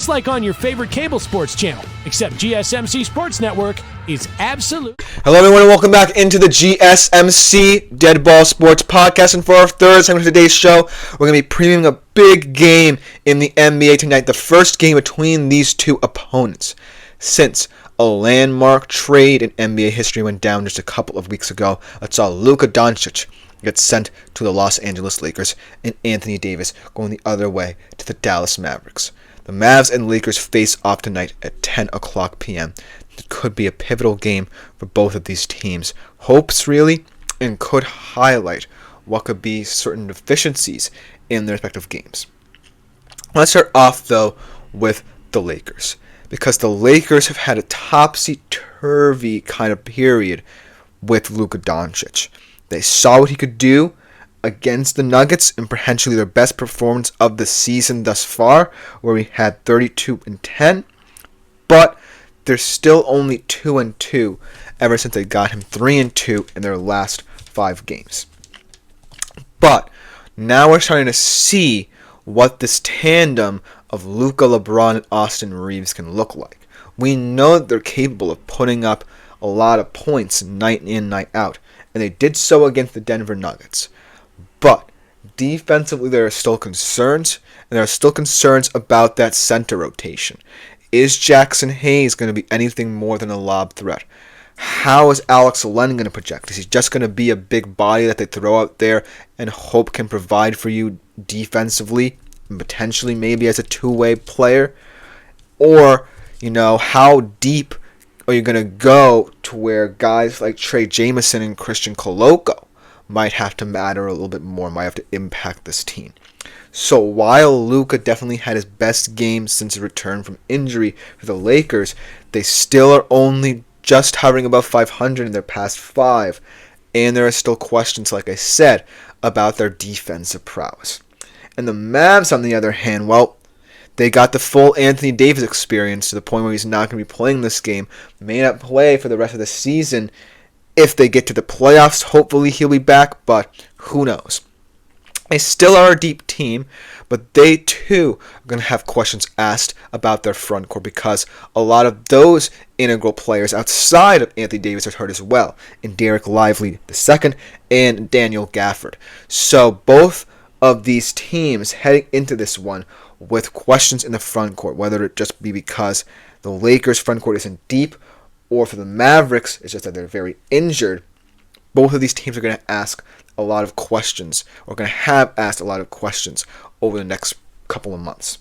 It's like on your favorite cable sports channel, except GSMC Sports Network is absolute. Hello everyone and welcome back into the GSMC Dead Ball Sports Podcast. And for our third segment of today's show, we're going to be previewing a big game in the NBA tonight. The first game between these two opponents since a landmark trade in NBA history went down just a couple of weeks ago. That saw Luka Dončić get sent to the Los Angeles Lakers and Anthony Davis going the other way to the Dallas Mavericks. The Mavs and Lakers face off tonight at 10 o'clock p.m. It could be a pivotal game for both of these teams. Hopes, really, and could highlight what could be certain deficiencies in their respective games. Let's start off, though, with the Lakers, because the Lakers have had a topsy-turvy kind of period with Luka Dončić. They saw what he could do against the Nuggets in potentially their best performance of the season thus far, where we had 32-10, but they're still only 2-2 ever since they got him 3-2 in their last 5 games. But now we're starting to see what this tandem of Luka, LeBron, and Austin Reeves can look like. We know that they're capable of putting up a lot of points night in, night out, and they did so against the Denver Nuggets. But defensively, there are still concerns, and there are still concerns about that center rotation. Is Jackson Hayes going to be anything more than a lob threat? How is Alex Len going to project? Is he just going to be a big body that they throw out there and hope can provide for you defensively and potentially maybe as a two-way player? Or, how deep are you going to go to where guys like Trey Jamison and Christian Koloko might have to matter a little bit more, might have to impact this team? So while Luka definitely had his best game since his return from injury for the Lakers, they still are only just hovering above 500 in their past 5, and there are still questions, like I said, about their defensive prowess. And the Mavs, on the other hand, well, they got the full Anthony Davis experience to the point where he's not going to be playing this game, may not play for the rest of the season. If they get to the playoffs, hopefully he'll be back, but who knows? They still are a deep team, but they too are going to have questions asked about their front court because a lot of those integral players outside of Anthony Davis are hurt as well, in Derek Lively II and Daniel Gafford. So both of these teams heading into this one with questions in the front court, whether it just be because the Lakers' front court isn't deep, or for the Mavericks, it's just that they're very injured. Both of these teams are going to ask a lot of questions, or going to have asked a lot of questions over the next couple of months.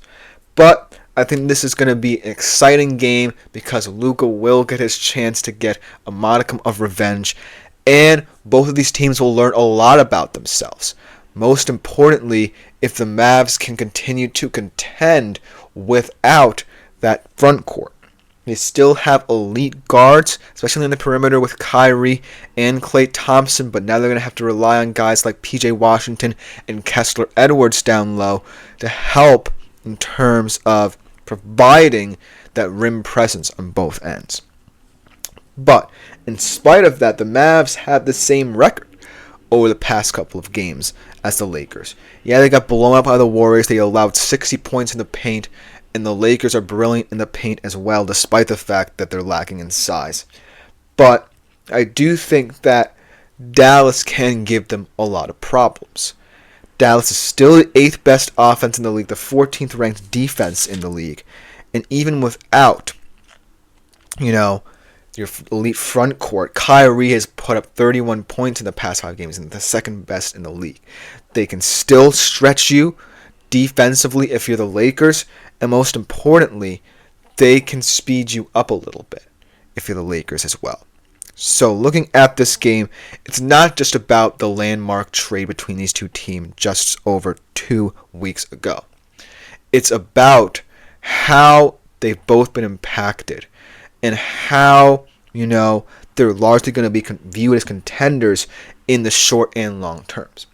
But I think this is going to be an exciting game because Luka will get his chance to get a modicum of revenge, and both of these teams will learn a lot about themselves. Most importantly, if the Mavs can continue to contend without that front court. They still have elite guards, especially in the perimeter with Kyrie and Klay Thompson, but now they're going to have to rely on guys like PJ Washington and Kessler Edwards down low to help in terms of providing that rim presence on both ends. But in spite of that, the Mavs have the same record over the past couple of games as the Lakers. Yeah, they got blown up by the Warriors. They allowed 60 points in the paint, and the Lakers are brilliant in the paint as well, despite the fact that they're lacking in size. But I do think that Dallas can give them a lot of problems. Dallas is still the 8th best offense in the league, the 14th ranked defense in the league. And even without, your elite front court, Kyrie has put up 31 points in the past 5 games, and the 2nd best in the league. They can still stretch you defensively if you're the Lakers, and most importantly, they can speed you up a little bit if you're the Lakers as well. So looking at this game, it's not just about the landmark trade between these two teams just over 2 weeks ago. It's about how they've both been impacted and how, they're largely going to be viewed as contenders in the short and long terms.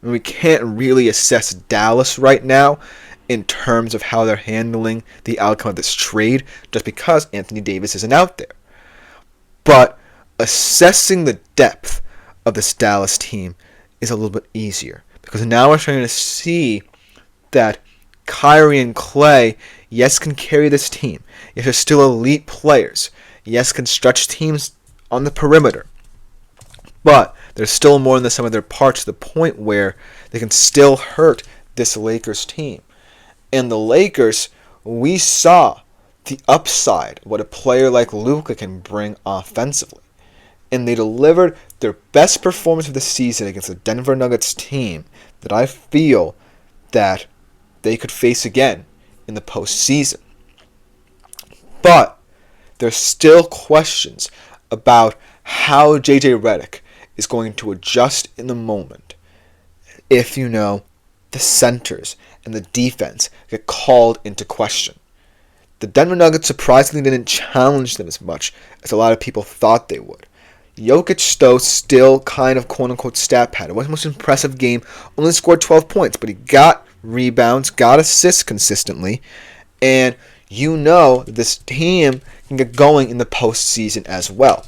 We can't really assess Dallas right now in terms of how they're handling the outcome of this trade just because Anthony Davis isn't out there. But assessing the depth of this Dallas team is a little bit easier because now we're trying to see that Kyrie and Klay, yes, can carry this team. Yes, they're still elite players. Yes, can stretch teams on the perimeter. But there's still more than the sum of their parts to the point where they can still hurt this Lakers team. And the Lakers, we saw the upside, what a player like Luka can bring offensively. And they delivered their best performance of the season against the Denver Nuggets team that I feel that they could face again in the postseason. But there's still questions about how JJ Redick is going to adjust in the moment if, the centers and the defense get called into question. The Denver Nuggets surprisingly didn't challenge them as much as a lot of people thought they would. Jokic, though, still kind of quote-unquote stat pad. It wasn't the most impressive game. Only scored 12 points, but he got rebounds, got assists consistently. And this team can get going in the postseason as well.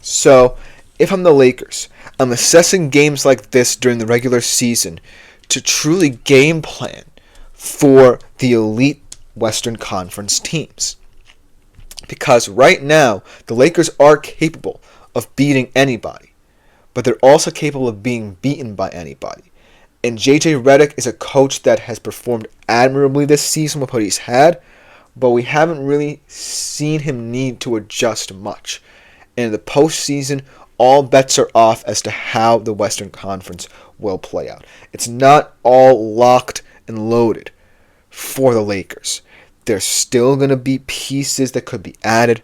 So, if I'm the Lakers, I'm assessing games like this during the regular season to truly game plan for the elite Western Conference teams. Because right now, the Lakers are capable of beating anybody, but they're also capable of being beaten by anybody. And JJ Redick is a coach that has performed admirably this season with what he's had, but we haven't really seen him need to adjust much. And in the postseason, all bets are off as to how the Western Conference will play out. It's not all locked and loaded for the Lakers. There's still going to be pieces that could be added,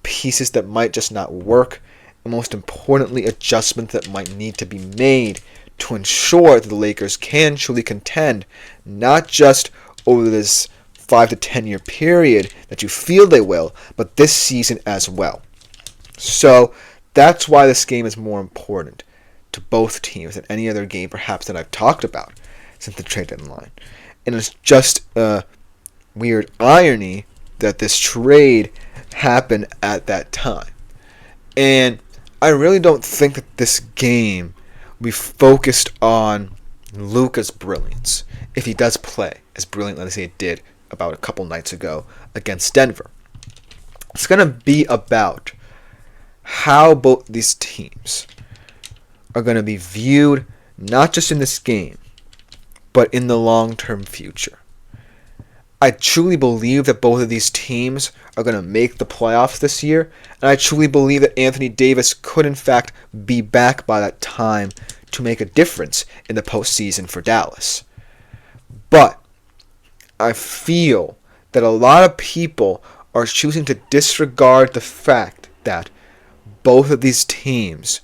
pieces that might just not work, and most importantly, adjustments that might need to be made to ensure that the Lakers can truly contend, not just over this 5 to 10 year period that you feel they will, but this season as well. So that's why this game is more important to both teams than any other game perhaps that I've talked about since the trade deadline. And it's just a weird irony that this trade happened at that time. And I really don't think that this game we focused on Luka's brilliance, if he does play as brilliant as he did about a couple nights ago against Denver. It's going to be about how both these teams are going to be viewed, not just in this game, but in the long-term future. I truly believe that both of these teams are going to make the playoffs this year, and I truly believe that Anthony Davis could in fact be back by that time to make a difference in the postseason for Dallas. But I feel that a lot of people are choosing to disregard the fact that both of these teams,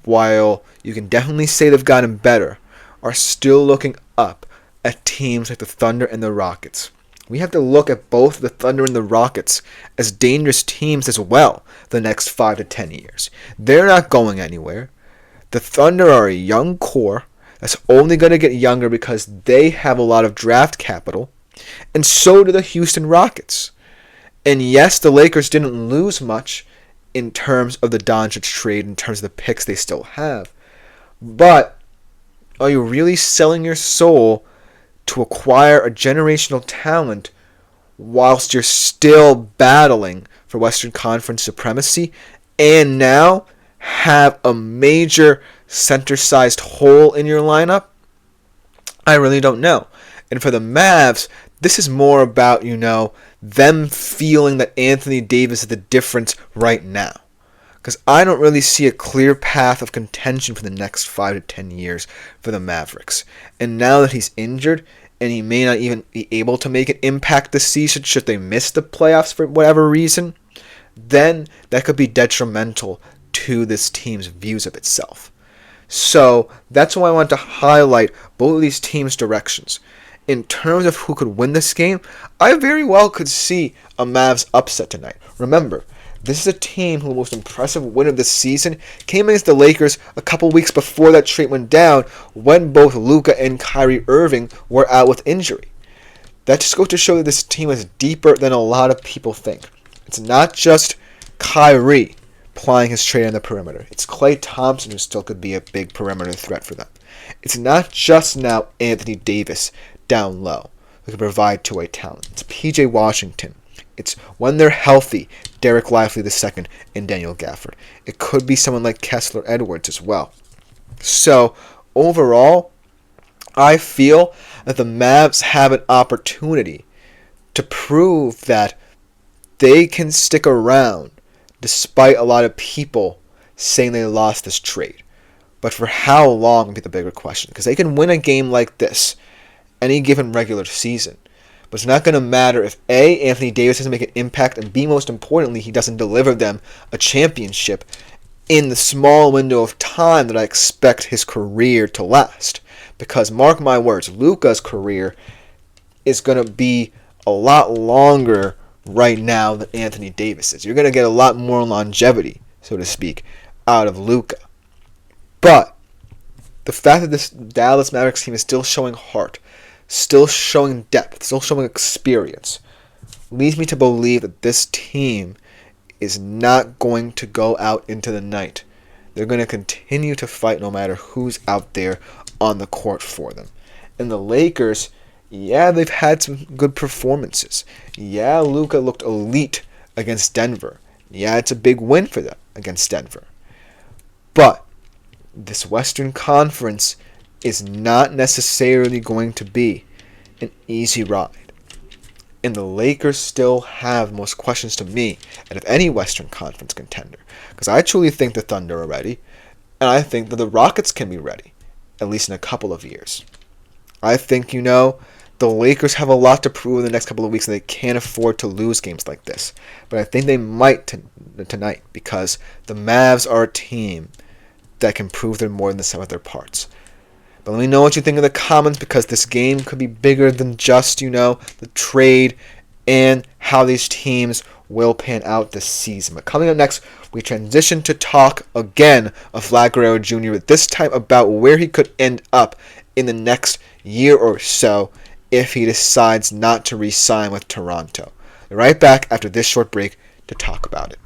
while you can definitely say they've gotten better, are still looking up at teams like the Thunder and the Rockets. We have to look at both the Thunder and the Rockets as dangerous teams as well the next 5 to 10 years. They're not going anywhere. The Thunder are a young core that's only going to get younger because they have a lot of draft capital, and so do the Houston Rockets. And yes, the Lakers didn't lose much in terms of the Dončić trade, in terms of the picks they still have. But are you really selling your soul to acquire a generational talent whilst you're still battling for Western Conference supremacy and now have a major center-sized hole in your lineup? I really don't know. And for the Mavs, this is more about, them feeling that Anthony Davis is the difference right now. Because I don't really see a clear path of contention for the next 5 to 10 years for the Mavericks. And now that he's injured, and he may not even be able to make an impact this season should they miss the playoffs for whatever reason, then that could be detrimental to this team's views of itself. So that's why I want to highlight both of these teams' directions. In terms of who could win this game, I very well could see a Mavs upset tonight. Remember, this is a team whose most impressive win of this season came against the Lakers a couple weeks before that trade went down when both Luka and Kyrie Irving were out with injury. That just goes to show that this team is deeper than a lot of people think. It's not just Kyrie plying his trade on the perimeter. It's Klay Thompson who still could be a big perimeter threat for them. It's not just now Anthony Davis down low. who can provide two-way talent. It's P.J. Washington. It's when they're healthy, Derek Lively II and Daniel Gafford. It could be someone like Kessler Edwards as well. So, overall, I feel that the Mavs have an opportunity to prove that they can stick around despite a lot of people saying they lost this trade. But for how long would be the bigger question. Because they can win a game like this any given regular season. But it's not going to matter if A, Anthony Davis doesn't make an impact, and B, most importantly, he doesn't deliver them a championship in the small window of time that I expect his career to last. Because mark my words, Luka's career is going to be a lot longer right now than Anthony Davis is. You're going to get a lot more longevity, so to speak, out of Luka. But the fact that this Dallas Mavericks team is still showing heart, still showing depth, still showing experience, leads me to believe that this team is not going to go out into the night. They're going to continue to fight no matter who's out there on the court for them. And the Lakers, yeah, they've had some good performances. Yeah, Luka looked elite against Denver. Yeah, it's a big win for them against Denver. But this Western Conference is not necessarily going to be an easy ride. And the Lakers still have most questions to me out of any Western Conference contender. Because I truly think the Thunder are ready. And I think that the Rockets can be ready, at least in a couple of years. I think, the Lakers have a lot to prove in the next couple of weeks, and they can't afford to lose games like this. But I think they might tonight, because the Mavs are a team that can prove they're more than the sum of their parts. But let me know what you think in the comments, because this game could be bigger than just, the trade and how these teams will pan out this season. But coming up next, we transition to talk again of Vlad Guerrero Jr., but this time about where he could end up in the next year or so if he decides not to re-sign with Toronto. We'll be right back after this short break to talk about it.